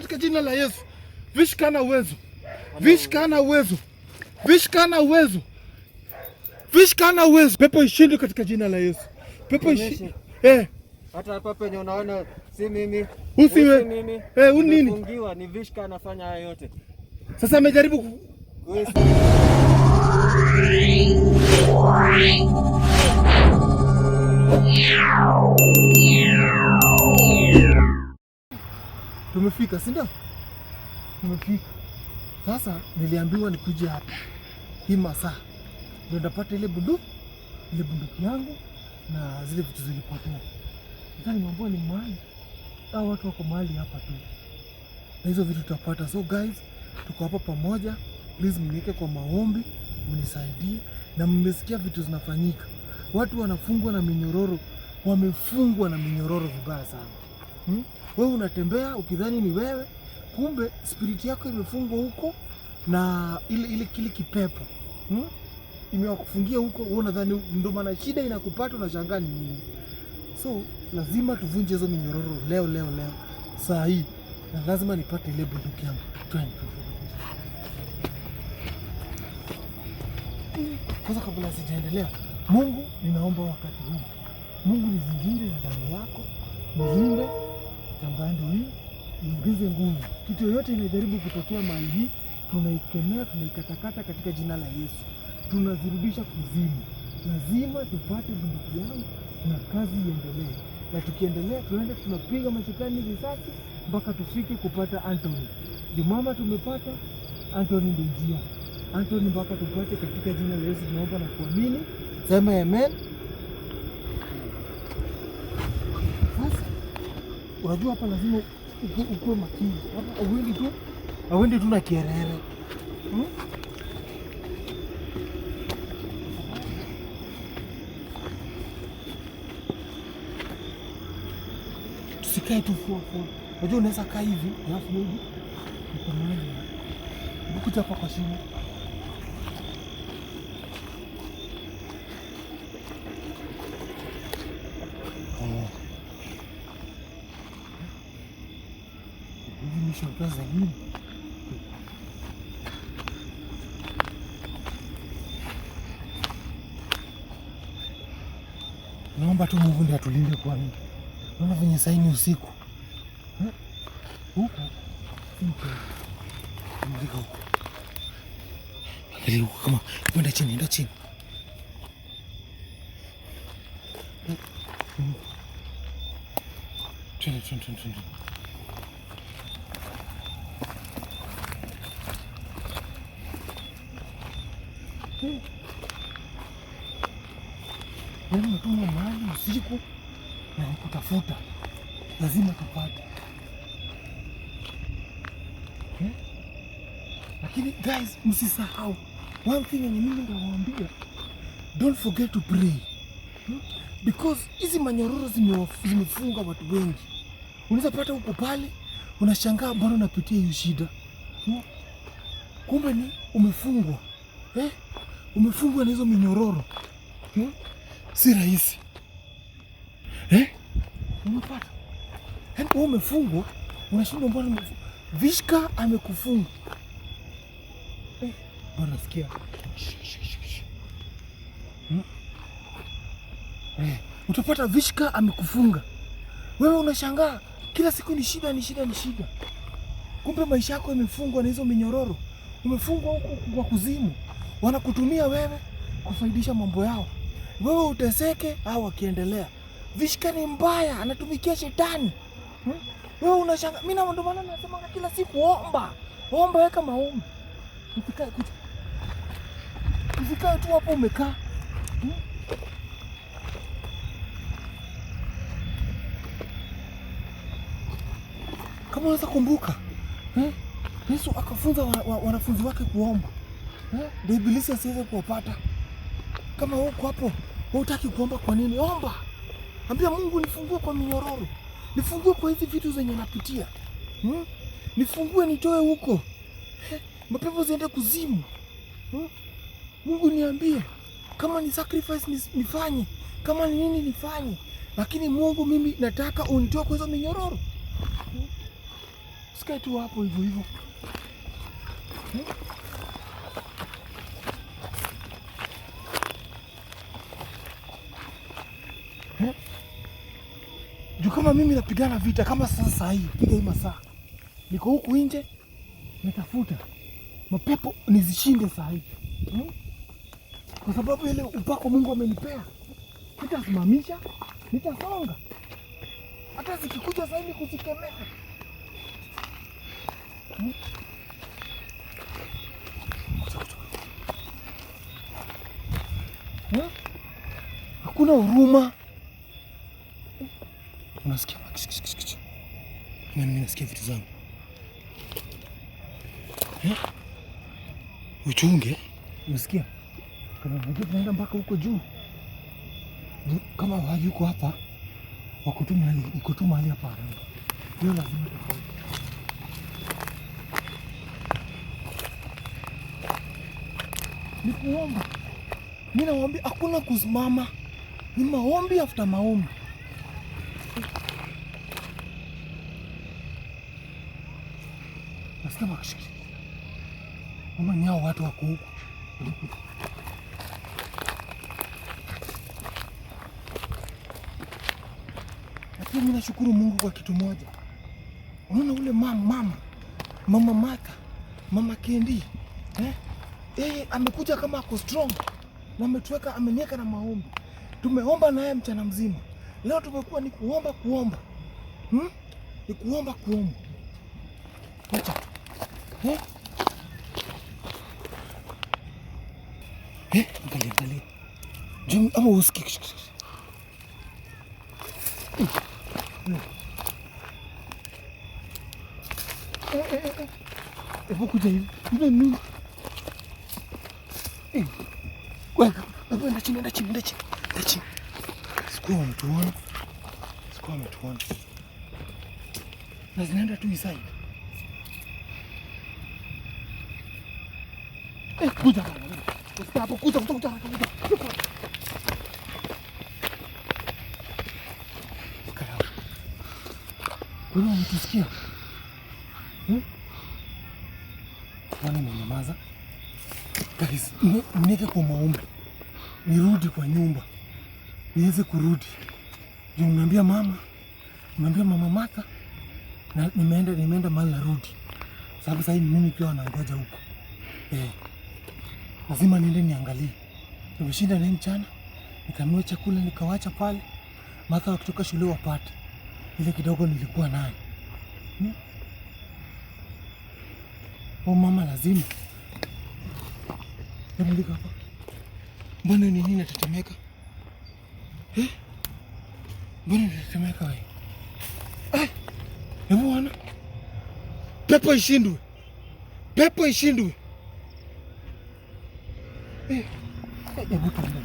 katika jina la Yesu. Vishikana uwezo. Vishikana uwezo. Vishikana uwezo. Vishikana uwezo. Pepo ishindwe katika jina la Yesu. Pepo ishindwe. Hata hapa penye unaona si mimi. Usiwe. Mimi. Unini? Fungiwa ni Vishka anafanya haya yote. Sasa amejaribu Tumefika, si ndio? Tumefika. Sasa niliambiwa nikuje hapa hii masaa ndio ndapata ile bunduki yangu na zile vitu zilipotea. Sasa nimeambiwa ni mahali hao watu wako mahali hapa tu, na hizo vitu tutapata. So guys, tuko hapa pamoja. Please mniweke kwa maombi, mnisaidie. Na mmesikia vitu zinafanyika, watu wanafungwa na minyororo, wamefungwa na minyororo vibaya sana. Wewe unatembea ukidhani ni wewe, kumbe spirit yako imefungwa huko na ile kile kipepo imewakufungia huko. Wewe unadhani ndio maana shida inakupata, unashangaa ni nini. So lazima tuvunje hizo minyororo leo saa hii, na lazima nipate ile bunduki yangu. Kwanza kabla sijaendelea, Mungu ninaomba wakati huu, Mungu nizingire na damu yako, nilinde tambando hii, niongeze nguvu. Kitu yoyote inajaribu kutokea mahali hii, tunaikemea, tunaikatakata katika jina la Yesu. Tunazirudisha kuzimu. Lazima tupate bunduki yangu na kazi iendelee. Na tukiendelea tunaenda tunapiga mashetani risasi mpaka tufike kupata Anthony. Jumama tumepata Anthony, ndio njia. Anthony mpaka tupate katika jina la Yesu tunaomba na kuamini. Sema amen. Sasa unajua hapa lazima ukuwe makini. Hapa auendi tu na kierere. Tusikae tu fua. Unajua unaweza kaa hivi, alafu maybe uko mahali ukuta hapa kwa shimo. Hivi ni shauka za nini? Naomba tu Mungu ndiye atulinde kwa nini. Naona venye saini usiku. Huko. Ndiko huko. Angalia huko kama kwenda chini, ndio chini. Twende. Yaani tuna mahali usiku na kutafuta, lazima tupate. Lakini guys, msisahau one thing yenye mimi ndawaambia, don't forget to pray. Because hizi manyororo zimefunga watu wengi. Unaweza pata huko pale, unashangaa mbona unapitia hiyo shida. Kumbe ni umefungwa. Umefungwa na hizo minyororo. Si rahisi. Unapata. Yaani wewe umefungwa, unashindwa mbona umefungwa. Vishka amekufunga. Bwana sikia. Utapata Vishka amekufunga. Wewe unashangaa kila siku ni shida. Kumbe maisha yako yamefungwa na hizo minyororo. Umefungwa huko kwa kuzimu. Wanakutumia wewe kufaidisha mambo yao. Wewe uteseke au wakiendelea. Vishka ni mbaya, anatumikia shetani. Wewe unashangaa. Mimi ndio maana nasema kila siku omba weka maombi. Usikae tu hapo umekaa. Kama unaweza kumbuka, Yesu akafunza wanafunzi wake kuomba. Ndio ibilisi asiweze kuwapata. Kama huko hapo, hutaki kuomba kwa nini? Omba. Ambia Mungu, nifungue kwa minyororo. Nifungue kwa hizi vitu zenye napitia. Nifungue nitoe huko. Mapepo ziende kuzimu. Mungu niambie kama ni sacrifice nifanye, kama ni nini nifanye. Lakini Mungu, mimi nataka unitoe kwa hizo minyororo. Usikae tu hapo hivyo hivyo. Juu kama mimi napigana vita kama sasa hii, piga hii masaa. Niko huku nje natafuta mapepo nizishinde saa hii. Kwa sababu ile upako Mungu amenipea. Nitasimamisha, nitasonga. Hata zikikuja saa hii kuzikemea. Hakuna huruma. Unasikia? Mimi nasikia vitu zangu. Uchunge. Unasikia? Kama unajua tunaenda mpaka huko juu. Kama hayuko hapa, wako tu mahali hapa. Hiyo lazima tufanye. Ni kuomba. Mimi nawaambia hakuna kusimama. Ni maombi after maombi. Nasikia makishiki. Mama ni hao watu wako huko. Lakini mimi nashukuru Mungu kwa kitu moja. Unaona ule mama Martha, mama Kendi, amekuja kama ako strong na ametuweka, ameniweka na maombi. Tumeomba naye mchana mzima. Leo tumekuwa ni kuomba. Ni kuomba. Acha. Angalia. Jum ama usikiki. Hebu kuja hivi. Nini? Weka. Enda chini. Sikuwa wametuona. Na zinaenda tu inside. Kuja. Hapo kuja. Wewe unatusikia? Bwana mnyamaza. Guys, niweke kwa maombi. Nirudi kwa nyumba. Niweze kurudi. Ndio niambia mama Martha na nimeenda mahali narudi. Sababu sasa mimi pia wanangoja huko. Lazima niende niangalie. Nimeshinda naye mchana. Nikanunua chakula nikawacha pale. Martha wakitoka shule wapate. Ile kidogo nilikuwa naye. Mama lazima. Hebu hapa. Mbona nini natetemeka? Mbona natetemeka wewe? Hebu ona. Pepo ishindwe. Hebu tuende.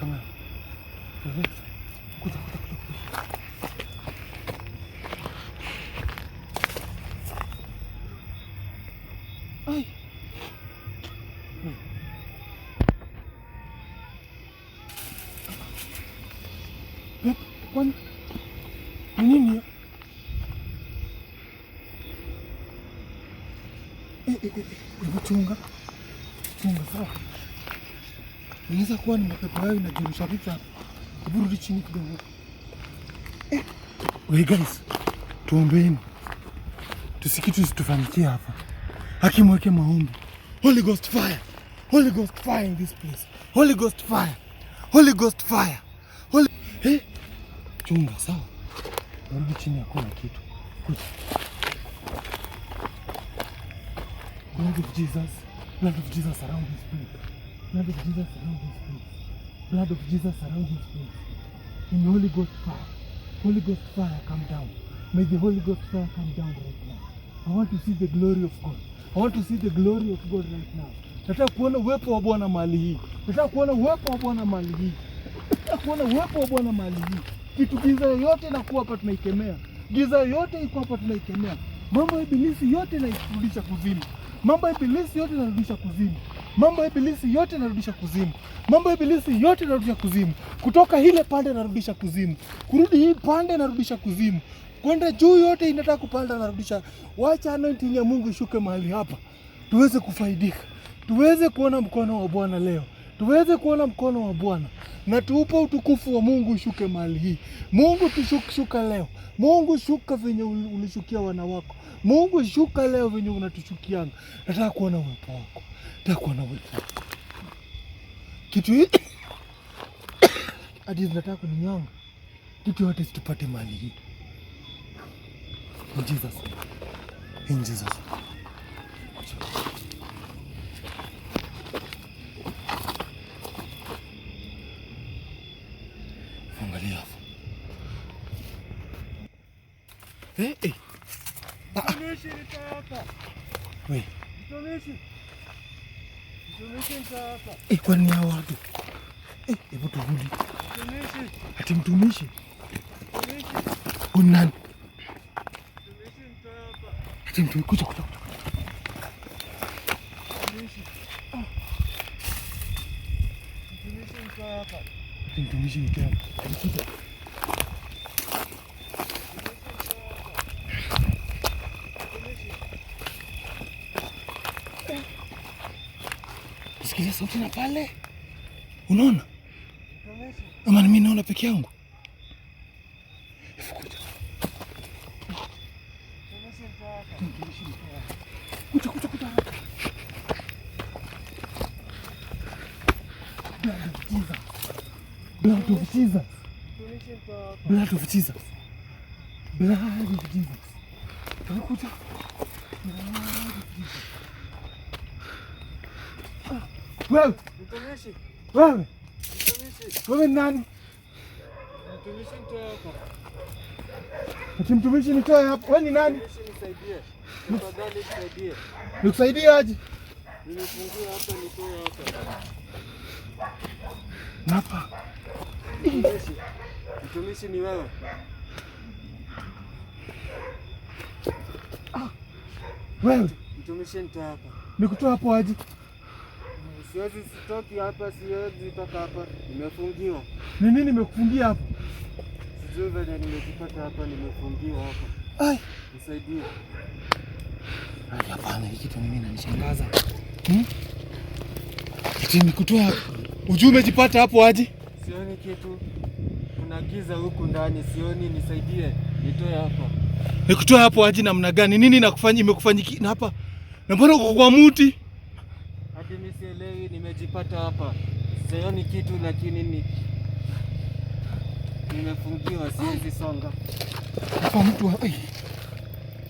Kama kuja. Ai. Kwani nini? Chunga sawa. Inaweza kuwa ni mapepo hayo inajirusha vitu hapa. Hebu rudi chini kidogo. Wait guys, tuombeeni. Tusikitu situfanyikie hapa. Hakimweke maombi. Holy Ghost fire in this place. Holy Ghost fire. Chunga sawa. Rudi chini, hakuna kitu. Kuja. Blood of Jesus around this place. Blood of Jesus around this place. In the Holy Ghost fire come down. May the Holy Ghost fire come down right now. I want to see the glory of God. Right now. Nataka kuona uwepo wa Bwana mahali hii. Kitu giza yote inakuwa hapa tunaikemea. Mambo ya ibilisi yote nairudisha kuzimu. Mambo ya ibilisi yote narudisha kuzimu. Mambo ya ibilisi yote narudisha kuzimu. Mambo ya ibilisi yote narudisha kuzimu. Kutoka ile pande narudisha kuzimu. Kurudi hii pande narudisha kuzimu. Kwenda juu yote inataka kupanda narudisha. Wacha anointing ya Mungu ishuke mahali hapa. Tuweze kufaidika. Tuweze kuona mkono wa Bwana leo. Tuweze kuona mkono wa Bwana. Na tuupe utukufu wa Mungu ushuke mahali hii. Mungu shuka leo. Mungu shuka venye ulishukia wana wako. Mungu shuka leo venye unatushukianga. Nataka kuona uwepo wako. Nataka kuona uwepo wako. Kitu hii hadi nataka kuninyonga. Kitu yote situpate mahali hii. In Jesus name. In Jesus name. Angalia hapo. Mtumishi nitaka. Wewe. Mtumishi nitaka. Kwani hao watu? Hebu turudi. Mtumishi. Ati mtumishi. Mtumishi. Unani? Mtumishi nitaka. Ati mtumishi kuja. Mtumishi. Mtumishi nitaka. Ati mtumishi nitaka. Kuja. Sikia sauti na pale. Unaona? Ama mimi naona peke yangu. Kuja. Blood of Jesus. Blood of Jesus. Blood of Jesus. Kuja. Wewe. Mtumishi. Wewe. Mtumishi. Wewe nani? Mtumishi nitaka. Ati mtumishi nitoe hapo. Wewe ni nani? Mtumishi nisaidie. Tafadhali nisaidie. Nikusaidie aje? Nimefungiwa hapa nitoe hapa. Hapa. Mtumishi. Mtumishi ni wewe. Wewe. Mtumishi nitaka. Nikutoa hapo aje? Siwezi sitoki hapa, siwezi toka hapa. Nimefungiwa. Ni nini nimekufungia hapo? Sijui venye nimejipata hapa, nimefungiwa hapa. Ai. Nisaidie. Hapana, hiki kitu mimi inanishangaza. Ati nikutoa hapo. Ujue umejipata hapo aje? Sioni kitu. Kuna giza huku ndani, sioni, nisaidie. Nitoe hapa. Nikutoa hapo aje namna gani? Nini nakufanyia imekufanyika hapa? Na mbona uko kwa muti? Hadi mimi sielewi, nimejipata hapa. Sioni kitu lakini nimefungiwa, siwezi songa. Hapa mtu ai.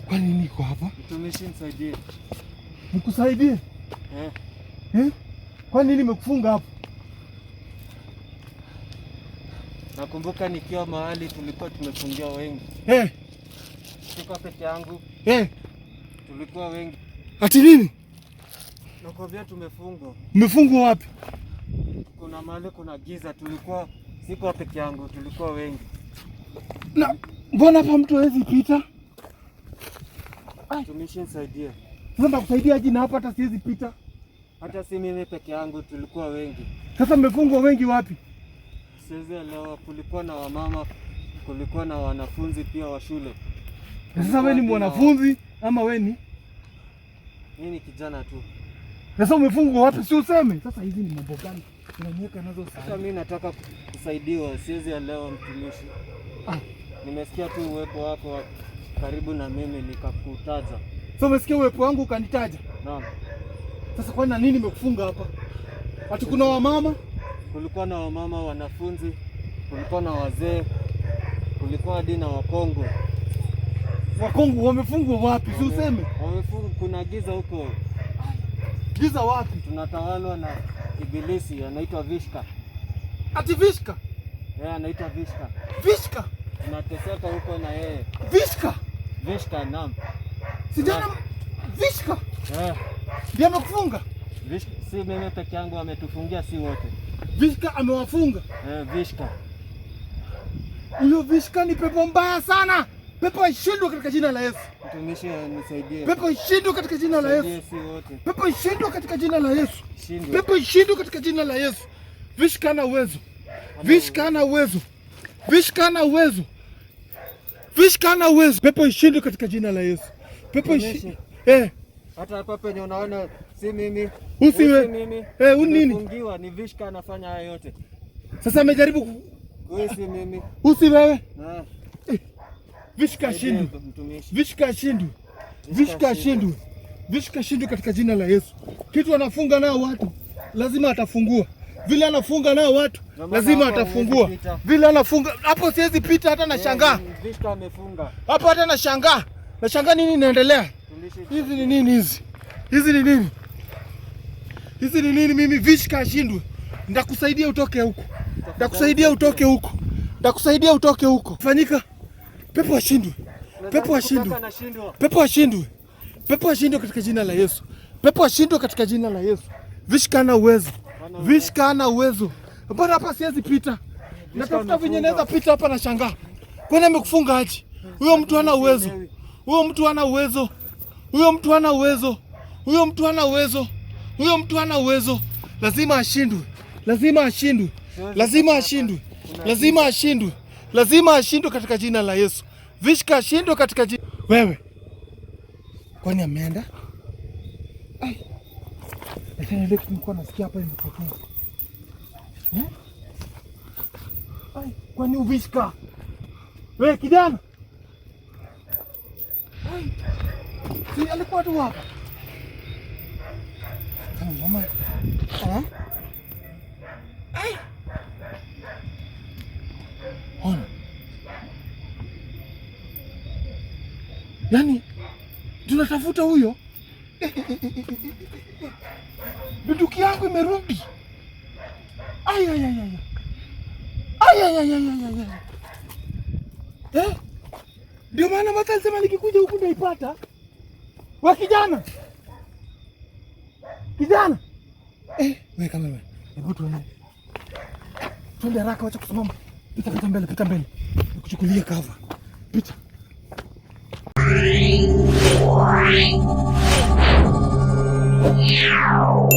Kwa nini niko hapa? Mtumishi nisaidie. Nikusaidie? Kwa nini nimekufunga hapa? Nakumbuka nikiwa mahali tulikuwa tumefungiwa wengi. Sikuwa peke yangu. Tulikuwa wengi. Ati nini? Nakwambia tumefungwa. Mmefungwa wapi? Kuna mahali kuna giza, sikuwa peke yangu, tulikuwa wengi. Na mbona hapa mtu hawezi pita? Mtumishi nisaidie. Sasa nakusaidia aje na hapa hata siwezi pita? Hata si mimi peke yangu, tulikuwa wengi. Sasa mmefungwa wengi wapi? Siwezi elewa, kulikuwa na wamama, kulikuwa na wanafunzi pia wa shule. Sasa wewe ni mwanafunzi ama wewe ni? Mimi ni kijana tu. Sasa umefungwa wapi? Si useme. Sasa hizi ni mambo gani unaniweka nazo sana? Sasa mimi nataka kusaidiwa, siwezi elewa mtumishi. Nimesikia tu uwepo wako karibu na mimi nikakutaja. Sasa umesikia uwepo wangu ukanitaja? Naam. Sasa kwa nini nimekufunga hapa? Ati kuna wamama? Kulikuwa na wamama, wanafunzi, kulikuwa na wazee, kulikuwa hadi na wakongwe. Wakongwe wamefungwa wapi? Si useme. Wamefungwa, kuna giza huko. Giza wapi? Tunatawalwa na ibilisi anaitwa Vishka. Ati Vishka? Anaitwa Vishka. Vishka? Tunateseka huko na yeye. Vishka? Vishka, naam. Sijana Vishka? Ndiye amekufunga? Vishka, si mimi peke yangu ametufungia, si wote. Vishka amewafunga? Vishka. Huyo Vishka ni pepo mbaya sana. Pepo ishindwe katika jina la Yesu. Mtumishi nisaidie. Pepo ishindwe katika jina la Yesu. Pepo ishindwe katika jina la Yesu. Pepo ishindwe katika jina la Yesu. Vishikana uwezo. Vishikana uwezo. Vishikana uwezo. Vishikana uwezo. Pepo ishindwe katika jina la Yesu. Pepo ishindwe. Hata hapa penye unaona si mimi. Usiwe. Mimi. Unini? Fungiwa ni Vishka anafanya haya yote. Sasa amejaribu Wewe si mimi. Usi wewe. Vishka shindwe. Vishka shindwe. Vishka shindwe. Vishka shindwe katika jina la Yesu. Kitu anafunga nao watu lazima atafungua. Vile anafunga nao watu lazima atafungua. Vile anafunga hapo siwezi pita hata nashangaa. Vishka amefunga. Hapo hata nashangaa. Nashangaa nini inaendelea? Hizi ni nini hizi? Hizi ni nini? Hizi ni nini mimi Vishka shindwe. Ndakusaidia utoke huko. Ndakusaidia utoke huko. Ndakusaidia utoke huko. Fanyika. Pepo ashindwe. Pepo ashindwe. Pepo ashindwe. Pepo ashindwe katika jina la Yesu. Pepo ashindwe katika jina la Yesu. Vishka ana uwezo. Vishka ana uwezo. Mbona hapa siwezi pita? Natafuta venye naweza pita hapa na shangaa. Kwani amekufunga aje? Huyo mtu hana uwezo. Huyo mtu hana uwezo. Huyo mtu hana uwezo. Huyo mtu hana uwezo. Huyo mtu hana uwezo. Lazima ashindwe. Lazima ashindwe. Lazima ashindwe. Lazima ashindwe. Lazima ashindwe katika jina la Yesu. Vishka ashindwe katika jina. Wewe. Kwani ameenda? Ai. Lakini ile kitu nilikuwa nasikia hapa imetokea. Ai, kwani Vishka? Wewe kijana. Ai. Si alikuwa tu hapa. Mama. Ai. Ona. Yaani tunatafuta huyo. Bunduki yangu imerudi. Ai. Ndio maana Martha alisema nikikuja huku naipata. Wa kijana. Kijana. Wewe kama wewe. Hebu tuone. Twende haraka, acha kusimama. Pita mbele, pita mbele. Nikuchukulie cover. Pita. Wow.